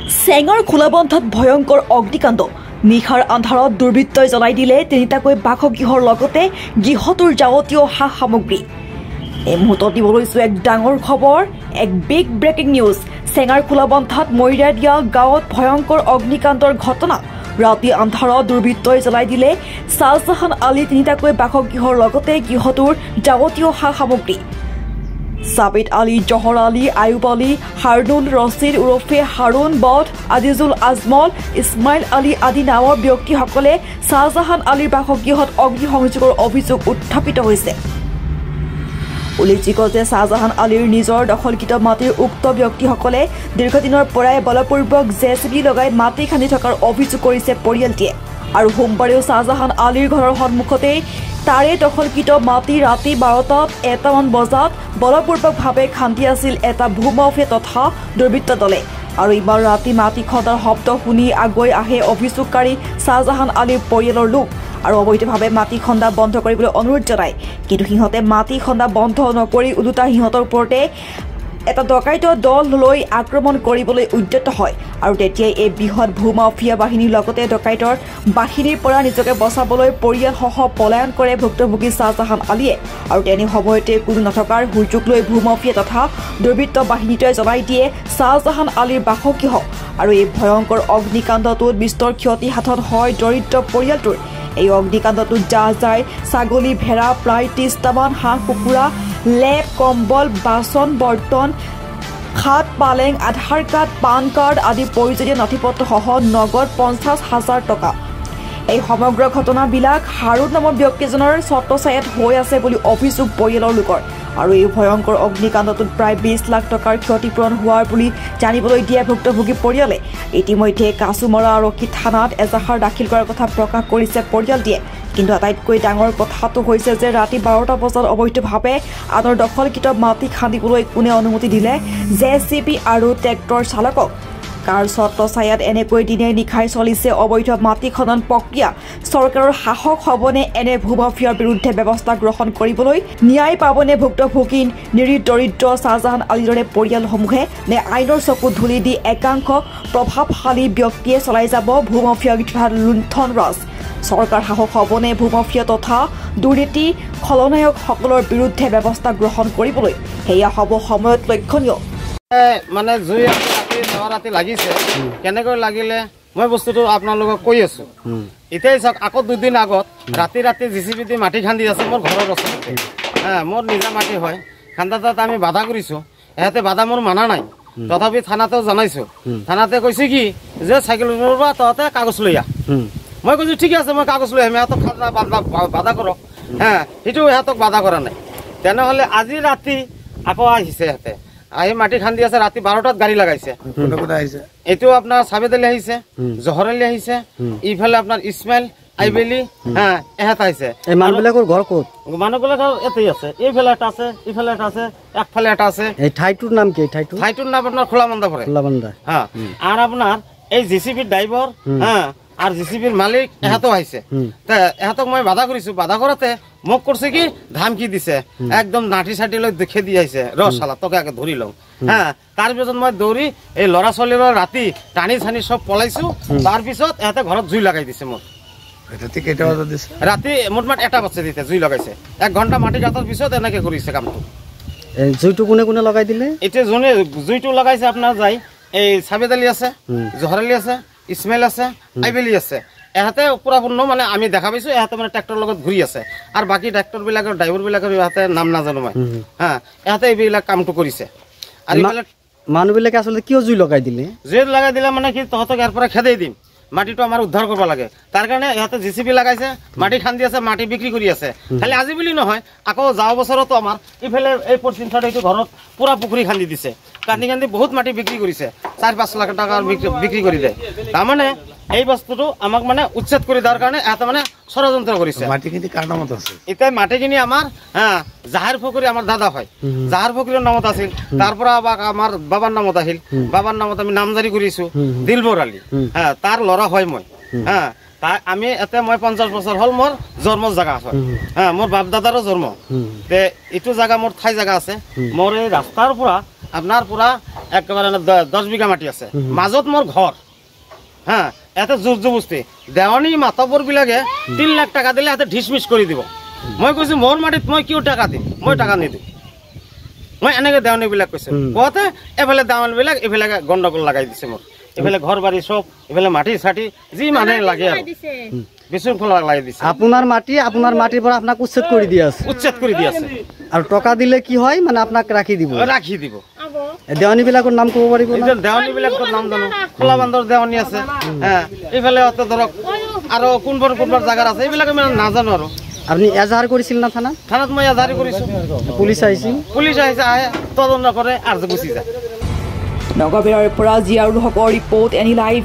চেঙৰ খোলাবন্ধত ভয়ংকৰ অগ্নিকাণ্ড নিশাৰ আন্ধাৰত দুৰ্বৃত্তই জ্বলাই দিলে তিনিটাকৈ বাসগৃহৰ লগতে গৃহটোৰ যাৱতীয় সা সামগ্ৰী। এই মুহূৰ্তত দিব লৈছোঁ এক ডাঙৰ খবৰ, এক বিগ ব্ৰেকিং নিউজ। চেঙাৰ খোলাবন্ধত মইৰাদিয়া গাঁৱত ভয়ংকৰ অগ্নিকাণ্ডৰ ঘটনা। ৰাতি আন্ধাৰত দুৰ্বৃত্তই জ্বলাই দিলে শ্বাহজাহান আলী তিনিটাকৈ বাসগৃহৰ লগতে গৃহটোৰ যাৱতীয় সা সামগ্ৰী। সাবিত আলী, জহৰ আলী, আয়ুব আলী, হাৰনুল ৰছিদ ওৰফে হাৰুণ বধ, আজিজুল আজমল, ইছমাইল আলী আদি নামৰ ব্যক্তিসকলে শ্বাহজাহান আলীৰ বাসগৃহত অগ্নিসংযোগৰ অভিযোগ উত্থাপিত হৈছে। উল্লেখযোগ্য যে শ্বাহজাহান আলীৰ নিজৰ দখলকৃত মাটিৰ উক্ত ব্যক্তিসকলে দীৰ্ঘদিনৰ পৰাই বলপূৰ্বক জেচিবি লগাই মাটি খান্দি থকাৰ অভিযোগ কৰিছে পৰিয়ালটিয়ে। আৰু সোমবাৰেও শ্বাহজাহান আলীৰ ঘৰৰ সন্মুখতেই তাৰে দখলকৃত মাটি ৰাতি 12টাত 1টামান বজাত বলপূৰ্বকভাৱে খান্দি আছিল এটা ভূমাফিয়া তথা দুৰ্বৃত্ত দলে। আৰু ইমান ৰাতি মাটি খন্দাৰ শব্দ শুনি আগুৱাই আহে অভিযোগকাৰী শ্বাহজাহান আলীৰ পৰিয়ালৰ লোক আৰু অবৈধভাৱে মাটি খন্দা বন্ধ কৰিবলৈ অনুৰোধ জনায়। কিন্তু সিহঁতে মাটি খন্দা বন্ধ নকৰি ওলোটা সিহঁতৰ ওপৰতে এটা ডকাইতৰ দল লৈ আক্ৰমণ কৰিবলৈ উদ্যত হয়। আৰু তেতিয়াই এই বৃহৎ ভূমাফিয়া বাহিনীৰ লগতে ডকাইতৰ বাহিনীৰ পৰা নিজকে বচাবলৈ পৰিয়ালসহ পলায়ন কৰে ভুক্তভোগী শ্বাহজাহান আলীয়ে। আৰু তেনে সময়তে কোনো নথকাৰ সুযোগ লৈ ভূমাফিয়া তথা দুৰ্বৃত্ত বাহিনীটোৱে জ্বলাই দিয়ে শ্বাহজাহান আলীৰ বাসগৃহ। আৰু এই ভয়ংকৰ অগ্নিকাণ্ডটোত বিস্তৰ ক্ষতি সাধন হয় দৰিদ্ৰ পৰিয়ালটোৰ। এই অগ্নিকাণ্ডটোত যায় ছাগলী, ভেড়া, প্ৰায় 30টামান হাঁহ কুকুৰা, লেপ, কম্বল, বাচন বৰ্তন, খাট, পালেং, আধাৰ কাৰ্ড, পান কাৰ্ড আদি প্ৰয়োজনীয় নথিপত্ৰসহ নগদ 50,000 টকা। এই সমগ্ৰ ঘটনাবিলাক হাৰুণ নামৰ ব্যক্তিজনৰ ছত্ৰছায়াত হৈ আছে বুলি অভিযোগ পৰিয়ালৰ লোকৰ। আৰু এই ভয়ংকৰ অগ্নিকাণ্ডটোত প্ৰায় 20 লাখ টকাৰ ক্ষতিপূৰণ হোৱাৰ বুলি জানিবলৈ দিয়ে ভুক্তভোগী পৰিয়ালে। ইতিমধ্যে কাছুমৰা আৰক্ষী থানাত এজাহাৰ দাখিল কৰাৰ কথা প্ৰকাশ কৰিছে পৰিয়ালটিয়ে। কিন্তু আটাইতকৈ ডাঙৰ কথাটো হৈছে যে ৰাতি 12টা বজাত অবৈধভাৱে আনৰ দখলকৃত মাটি খান্দিবলৈ কোনে অনুমতি দিলে জেচিবি আৰু ট্ৰেক্টৰ চালকক। কাৰ ছত্ৰছায়াত এনেকৈ দিনে নিশাই চলিছে অবৈধ মাটি খনন প্ৰক্ৰিয়া। চৰকাৰৰ সাহস হ'বনে এনে ভূমাফিয়াৰ বিৰুদ্ধে ব্যৱস্থা গ্ৰহণ কৰিবলৈ? ন্যায় পাবনে ভুক্তভোগী নিৰীহ দৰিদ্ৰ শ্বাহজাহান আলীৰ দৰে পৰিয়ালসমূহে? নে আইনৰ চকু ধুলি দি একাংশ প্ৰভাৱশালী ব্যক্তিয়ে চলাই যাব ভূমাফিয়া তথা লুণ্ঠন ৰাজ? চৰকাৰ সাহস হ'বনে ভূমাফিয়া তথা দুৰ্নীতি খলনায়কসকলৰ বিৰুদ্ধে ব্যৱস্থা গ্ৰহণ কৰিবলৈ? সেয়া হ'ব সময়ত লক্ষণীয়। মানে জুই ৰাতি লাগিছে, কেনেকৈ লাগিলে মই বস্তুটো আপোনালোকক কৈ আছো। এতিয়াই চাওক, আকৌ 2 দিন আগত ৰাতি জেচিবি দি মাটি খান্দি আছে মোৰ ঘৰৰ ওচৰতে। মোৰ নিজা মাটি হয়, খান্দাত আমি বাধা কৰিছো। ইহঁতে বাধা মোৰ মানা নাই, তথাপি থানাতেও জনাইছো। থানাতে কৈছে কি যে চাইকেল পৰা তহঁতে কাগজ লৈ আহ। মই কৈছো ঠিক আছে, মই কাগজ লৈ আহিম, ইহঁতক বাধা কৰক। সেইটো ইহঁতক বাধা কৰা নাই। তেনেহ'লে আজি ৰাতি আকৌ আহিছে, ইহঁতে আহি মাটি খান্দি আছে। ৰাতি 12টাত গাড়ী লাগাইছে। এইটো আপোনাৰ সাবেদ আলী আহিছে, জহৰ আলী আহিছে, ইফালে আপোনাৰ ইছমাইল আইবেলি এহেত আহিছে। মানুহবিলাকৰ ঘৰ ক'ত? মানুহবিলাকৰ এতেই আছে, এইফালে এটা আছে, ইফালে এটা আছে, একফালে এটা আছে। এই ঠাইটোৰ নাম কি? ঠাইটোৰ নাম আপোনাৰ খোলাবন্ধা পৰে। আৰু আপোনাৰ এই জেচিবিৰ ড্ৰাইভাৰ আৰু জেচিবিৰ মালিক এহেতো আহিছে। এহেতক মই বাধা কৰিছো। বাধা কৰাতে মোক কৰিছে কি ধামকি দিছে, একদম নাঠি চাঠি লৈ দেখে দি আহিছে, ৰচালা তোকে আগে ধৰি লওঁ। তাৰপিছত মই দৌৰি এই ল'ৰা ছোৱালীৰ ৰাতি টানি চানি চব পলাইছো। তাৰপিছত এহেঁতে ঘৰত জুই লগাই দিছে। মোৰ ৰাতি মোটামুটি 1টা বজাত দিছে জুই লগাইছে। 1 ঘণ্টা মাটি কাটাৰ পিছত এনেকে কৰিছে কামটো। জুইটো কোনে কোনে লগাই দিলে? এতিয়া যোনে জুইটো লগাইছে আপোনাৰ যাই এই সাবেদ আলী আছে, জহৰ আলী আছে, ইছমাইল আছে, আইবেলি আছে। এহেঁতে পুৰাপূৰ্ণ মানে আমি দেখা পাইছো। এহেঁতে মানে ট্ৰেক্টৰৰ লগত ঘূৰি আছে। আৰু বাকী ট্ৰেক্টৰ বিলাকৰ ড্ৰাইভাৰ বিলাকৰ ইহঁতে নাম নাজানো মই। এহেঁতে এইবিলাক কামটো কৰিছে। আৰু এইবিলাক মানুহবিলাকে আচলতে কিয় জুই লগাই দিলে? জুই লগাই দিলে মানে কি তহঁতক ইয়াৰ পৰা খেদাই দিম, মাটিটো আমাৰ উদ্ধাৰ কৰিব লাগে। তাৰ কাৰণে ইহঁতে জেচিবি লগাইছে, মাটি খান্দি আছে, মাটি বিক্ৰী কৰি আছে। খালি আজি বুলি নহয়, আকৌ যোৱা বছৰতো আমাৰ ইফালে এই পশ্চিম চাইডে এইটো ঘৰত পুৰা পুখুৰী খান্দি দিছে। খান্দি বহুত মাটি বিক্ৰী কৰিছে, 4-5 লাখ টকাৰ বিক্ৰী কৰি দিয়ে। তাৰমানে এই বস্তুটো আমাক মানে উচ্ছেদ কৰি দিয়াৰ কাৰণে এটা মানে ষড়যন্ত্ৰ কৰিছে। মাটিখিনি কাৰ নামত আছে? এতিয়া মাটিখিনি আমাৰ জাহেৰ ফকৰী আমাৰ দাদা হয়, জাহেৰ ফকৰীৰ নামত আছিল। তাৰ পৰা আমাৰ বাবাৰ নামত আহিল, বাবাৰ নামত আমি নামজাৰি কৰিছো দিলবৰ আলী। তাৰ ল'ৰা হয় মই। আমি এতিয়া মই 50 বছৰ হ'ল মোৰ জন্ম জাগা হয়। মোৰ বাপ দাদাৰো জন্ম। এইটো জাগা মোৰ ঠাই জাগা আছে। মোৰ এই ৰাস্তাৰ পৰা আপনার পুরা একেবারে 10 বিঘা মাটি আছে মাজত মোর ঘর হ্যাঁ এত জোর জবস্তি দেওয়ানি মাতব্বর বিলাকে 3 লাখ টাকা দিলে হাতে ঢিসমিস করে দিব মই কৈছো মোর মাটিত মই কিয় টাকা দিম মই টাকা নিদিওঁ মই এনেকে দেওয়ানি বিলাক কৈছো কতে এফালে দেওয়ান বিলাক এফালে গন্ডগোল লাগাই দিছে মোর এফালে ঘর বাড়ি সব এফালে মাটি ছাটি যি মানে লাগে আর বিশৃঙ্খলা লাগাই দিছে আপনার মাটির পর আপনাকে উচ্ছেদ করে দিয়ে আছে উচ্ছেদ করে দিয়ে আছে আর টাকা দিলে কি হয় মানে আপনাকে রাখি দিব দেওয়ানি বিলাকৰ নাম কব পাৰিব না দেওয়ানি বিলাকৰ নাম জানো খোলা বান্দৰ দেওয়ানি আছে হ্যাঁ এইফালে অত ধৰক আৰু কোনবৰ জাগাৰ আছে এইবিলাক আমি নাজানো আৰু আপনি এজাহাৰ কৰেছিল না থানাত মই এজাহাৰ কৰিছো পুলিশ আহিছে আহে তদন্ত কৰে আৰু গুচি যায় নগাবেৰাৰ পৰা জিয়াউল হকৰ ৰিপৰ্ট এনি লাইভ